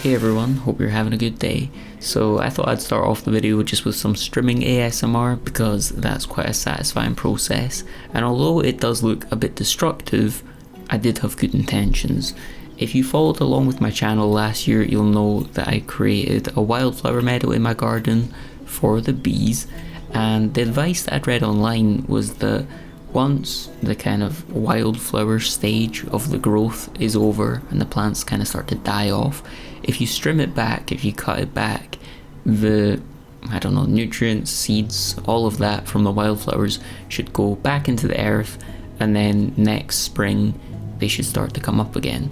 Hey everyone, hope you're having a good day. So I thought I'd start off the video just with some strimming ASMR because that's quite a satisfying process, and although it does look a bit destructive, I did have good intentions. If you followed along with my channel last year, you'll know that I created a wildflower meadow in my garden for the bees, and the advice that I'd read online was that once the kind of wildflower stage of the growth is over and the plants kind of start to die off, if you trim it back, if you cut it back, the, nutrients, seeds, all of that from the wildflowers should go back into the earth, and then next spring they should start to come up again.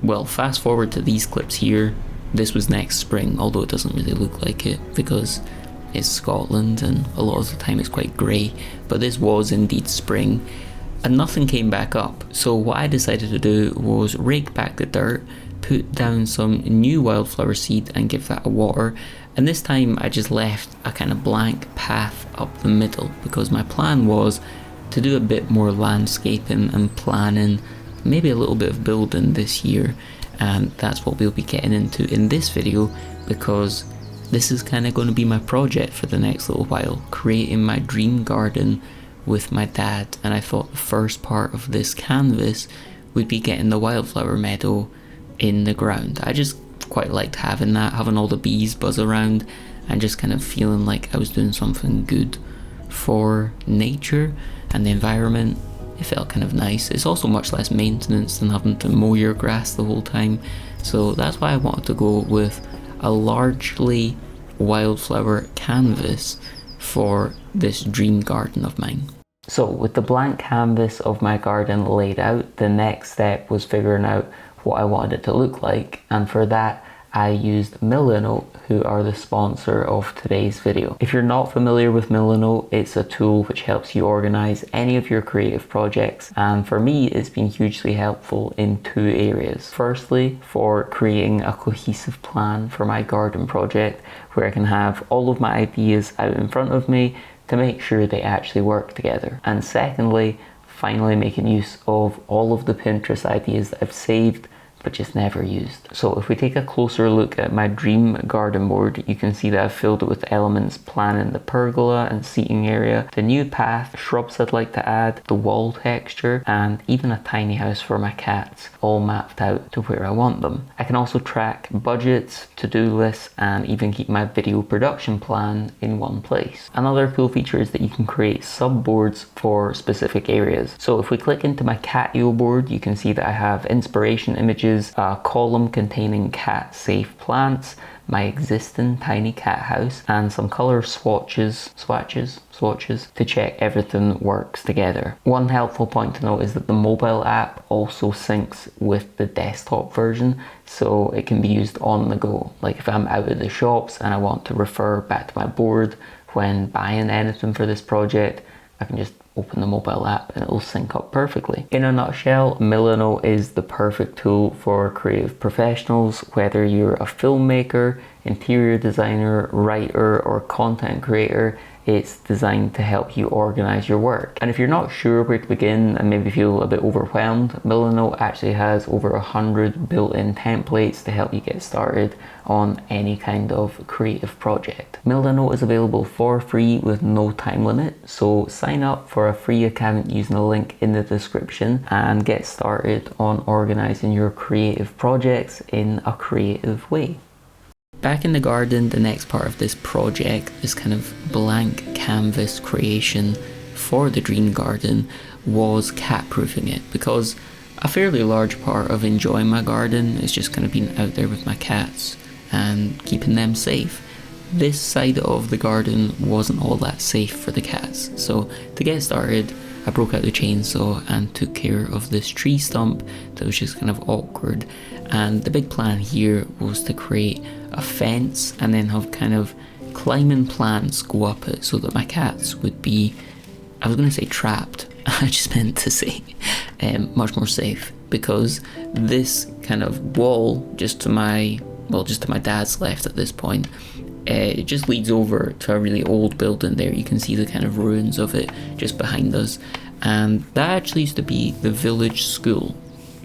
Well, fast forward to these clips here, this was next spring, although it doesn't really look like it because it's Scotland and a lot of the time it's quite grey, but this was indeed spring and nothing came back up. So what I decided to do was rake back the dirt, put down some new wildflower seed and give that a water, and this time I just left a kind of blank path up the middle because my plan was to do a bit more landscaping and planning, maybe a little bit of building this year, and that's what we'll be getting into in this video because this is kind of going to be my project for the next little while, creating my dream garden with my dad. And I thought the first part of this canvas would be getting the wildflower meadow in the ground. I just quite liked having that, having all the bees buzz around and just kind of feeling like I was doing something good for nature and the environment. It felt kind of nice. It's also much less maintenance than having to mow your grass the whole time. So that's why I wanted to go with a largely wildflower canvas for this dream garden of mine. So with the blank canvas of my garden laid out, the next step was figuring out what I wanted it to look like, and for that I used Dunnett, who are the sponsor of today's video. If you're not familiar with Dunnett, it's a tool which helps you organize any of your creative projects, and for me it's been hugely helpful in two areas. Firstly, for creating a cohesive plan for my garden project where I can have all of my ideas out in front of me to make sure they actually work together. And secondly, finally making use of all of the Pinterest ideas that I've saved but just never used. So if we take a closer look at my dream garden board, you can see that I've filled it with elements planning the pergola and seating area, the new path, shrubs I'd like to add, the wall texture, and even a tiny house for my cats, all mapped out to where I want them. I can also track budgets, to-do lists, and even keep my video production plan in one place. Another cool feature is that you can create subboards for specific areas. So if we click into my catio board, you can see that I have inspiration images, a column containing cat safe plants, my existing tiny cat house, and some color swatches to check everything works together. One helpful point to note is that the mobile app also syncs with the desktop version, so it can be used on the go. Like if I'm out of the shops and I want to refer back to my board when buying anything for this project, I can just open the mobile app and it will sync up perfectly. In a nutshell, Dunnett is the perfect tool for creative professionals, whether you're a filmmaker, interior designer, writer, or content creator. It's designed to help you organize your work. And if you're not sure where to begin and maybe feel a bit overwhelmed, Dunnett actually has over 100 built-in templates to help you get started on any kind of creative project. Dunnett is available for free with no time limit, so sign up for a free account using the link in the description and get started on organizing your creative projects in a creative way. Back in the garden, the next part of this project, this kind of blank canvas creation for the dream garden, was cat proofing it, because a fairly large part of enjoying my garden is just kind of being out there with my cats and keeping them safe. This side of the garden wasn't all that safe for the cats, so to get started I broke out the chainsaw and took care of this tree stump that was just kind of awkward, and the big plan here was to create a fence and then have kind of climbing plants go up it so that my cats would be, I was going to say trapped, I just meant to say much more safe, because this kind of wall just to my dad's left at this point, it just leads over to a really old building there. You can see the kind of ruins of it just behind us, and that actually used to be the village school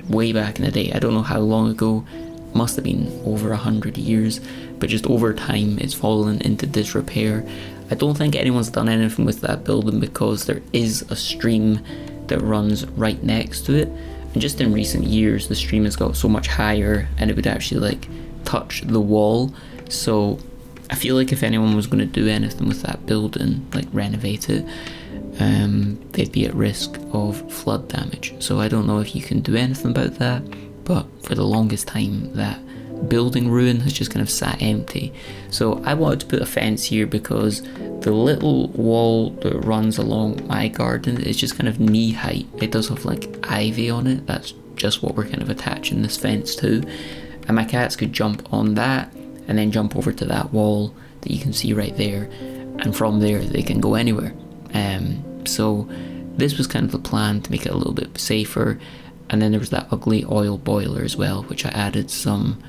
way back in the day. I don't know how long ago, must have been over 100 years, but just over time it's fallen into disrepair. I don't think anyone's done anything with that building because there is a stream that runs right next to it, and just in recent years the stream has got so much higher and it would actually like touch the wall. So I feel like if anyone was going to do anything with that building, like renovate it, they'd be at risk of flood damage. So I don't know if you can do anything about that, but for the longest time that building ruin has just kind of sat empty. So I wanted to put a fence here because the little wall that runs along my garden is just kind of knee height. It does have like ivy on it. That's just what we're kind of attaching this fence to, and my cats could jump on that and then jump over to that wall that you can see right there, and from there they can go anywhere. So this was kind of the plan to make it a little bit safer. And then there was that ugly oil boiler as well, which I added some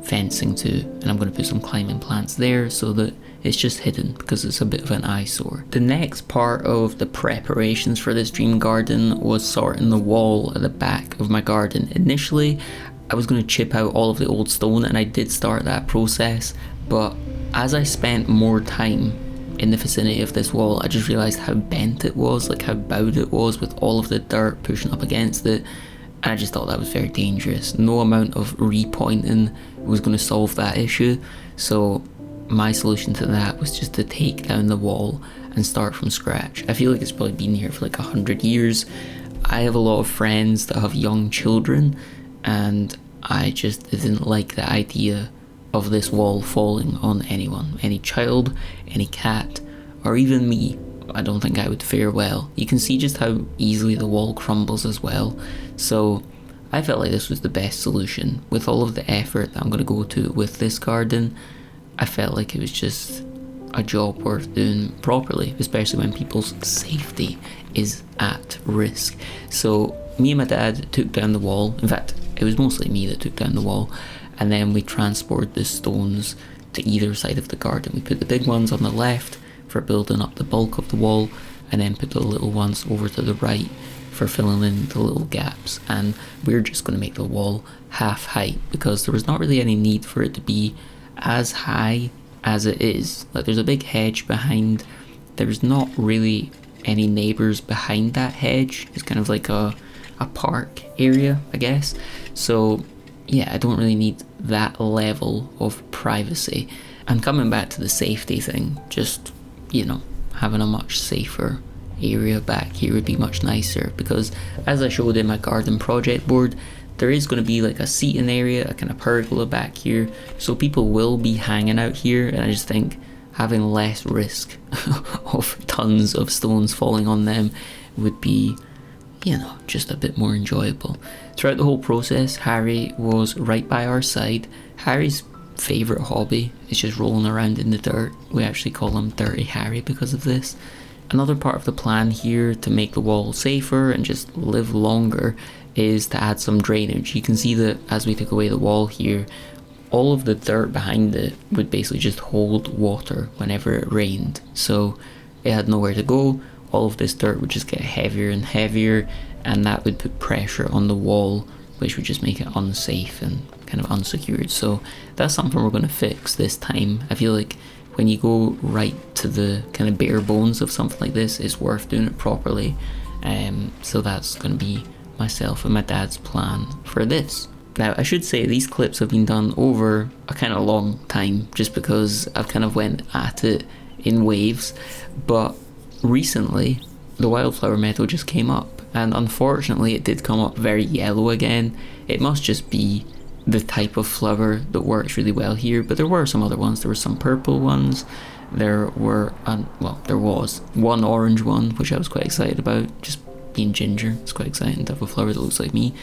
fencing to, and I'm going to put some climbing plants there so that it's just hidden because it's a bit of an eyesore. The next part of the preparations for this dream garden was sorting the wall at the back of my garden. Initially I was going to chip out all of the old stone, and I did start that process, but as I spent more time in the vicinity of this wall, I just realised how bent it was, like how bowed it was with all of the dirt pushing up against it, and I just thought that was very dangerous. No amount of repointing was going to solve that issue, so my solution to that was just to take down the wall and start from scratch. I feel like it's probably been here for like 100 years. I have a lot of friends that have young children, and I just didn't like the idea of this wall falling on anyone, any child, any cat, or even me. I don't think I would fare well. You can see just how easily the wall crumbles as well. So I felt like this was the best solution. With all of the effort that I'm going to go to with this garden, I felt like it was just a job worth doing properly, especially when people's safety is at risk. So me and my dad took down the wall. In fact, it was mostly me that took down the wall, and then we transported the stones to either side of the garden. We put the big ones on the left for building up the bulk of the wall, and then put the little ones over to the right for filling in the little gaps. And we're just going to make the wall half height because there was not really any need for it to be as high as it is. Like, there's a big hedge behind. There's not really any neighbours behind that hedge. It's kind of like a park area, I guess. So yeah, I don't really need that level of privacy. And coming back to the safety thing, just, you know, having a much safer area back here would be much nicer, because as I showed in my garden project board, there is going to be like a seating area, a kind of pergola back here, so people will be hanging out here, and I just think having less risk of tons of stones falling on them would be, you know, just a bit more enjoyable. Throughout the whole process, Harry was right by our side. Harry's favourite hobby is just rolling around in the dirt. We actually call him Dirty Harry because of this. Another part of the plan here to make the wall safer and just live longer is to add some drainage. You can see that as we took away the wall here, all of the dirt behind it would basically just hold water whenever it rained. So it had nowhere to go. All of this dirt would just get heavier and heavier, and that would put pressure on the wall, which would just make it unsafe and kind of unsecured. So that's something we're going to fix this time. I feel like when you go right to the kind of bare bones of something like this, it's worth doing it properly. So that's going to be myself and my dad's plan for this. Now, I should say these clips have been done over a kind of long time, just because I've kind of went at it in waves, but recently the wildflower meadow just came up, and unfortunately it did come up very yellow again. It must just be the type of flower that works really well here, but there were some other ones. There were some purple ones, there was one orange one, which I was quite excited about. Just being ginger, it's quite exciting to have a flower that looks like me.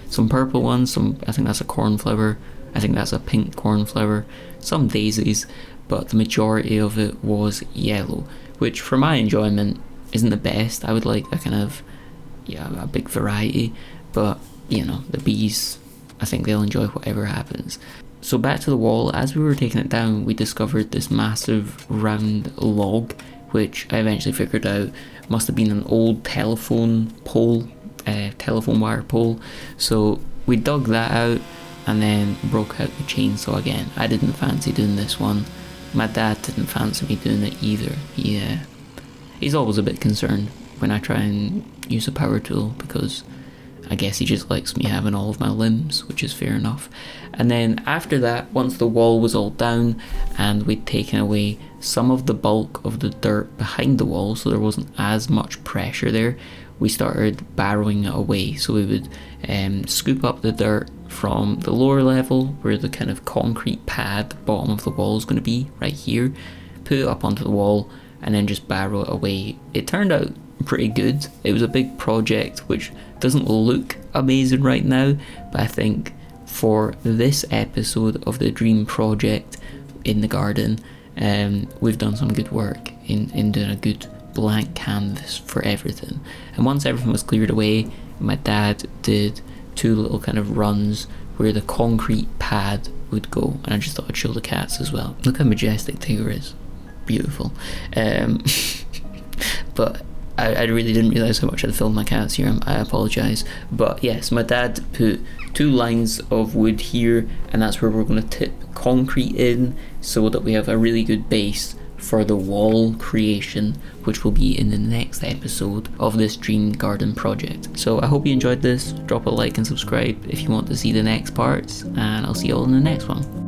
Some purple ones, I think that's a cornflower, I think that's a pink cornflower, some daisies, but the majority of it was yellow, which for my enjoyment isn't the best. I would like a big variety, but you know, the bees, I think they'll enjoy whatever happens. So back to the wall, as we were taking it down, we discovered this massive round log, which I eventually figured out must have been an old telephone wire pole. So we dug that out, and then broke out the chainsaw again. I didn't fancy doing this one. My dad didn't fancy me doing it either. He's always a bit concerned when I try and use a power tool, because I guess he just likes me having all of my limbs, which is fair enough. And then after that, once the wall was all down and we'd taken away some of the bulk of the dirt behind the wall, so there wasn't as much pressure there, we started barrowing it away. So we would scoop up the dirt from the lower level, where the kind of concrete pad, the bottom of the wall is going to be, right here, put it up onto the wall, and then just barrow it away. It turned out pretty good. It was a big project which doesn't look amazing right now, but I think for this episode of the dream project in the garden, we've done some good work in doing a good blank canvas for everything. And once everything was cleared away, my dad did 2 little kind of runs where the concrete pad would go, and I just thought I'd show the cats as well. Look how majestic Tigger is. Beautiful. But I really didn't realise how much I'd filmed my cats here. I apologise. But yes, my dad put 2 lines of wood here, and that's where we're going to tip concrete in, so that we have a really good base for the wall creation, which will be in the next episode of this dream garden project. So I hope you enjoyed this. Drop a like and subscribe if you want to see the next parts, and I'll see you all in the next one.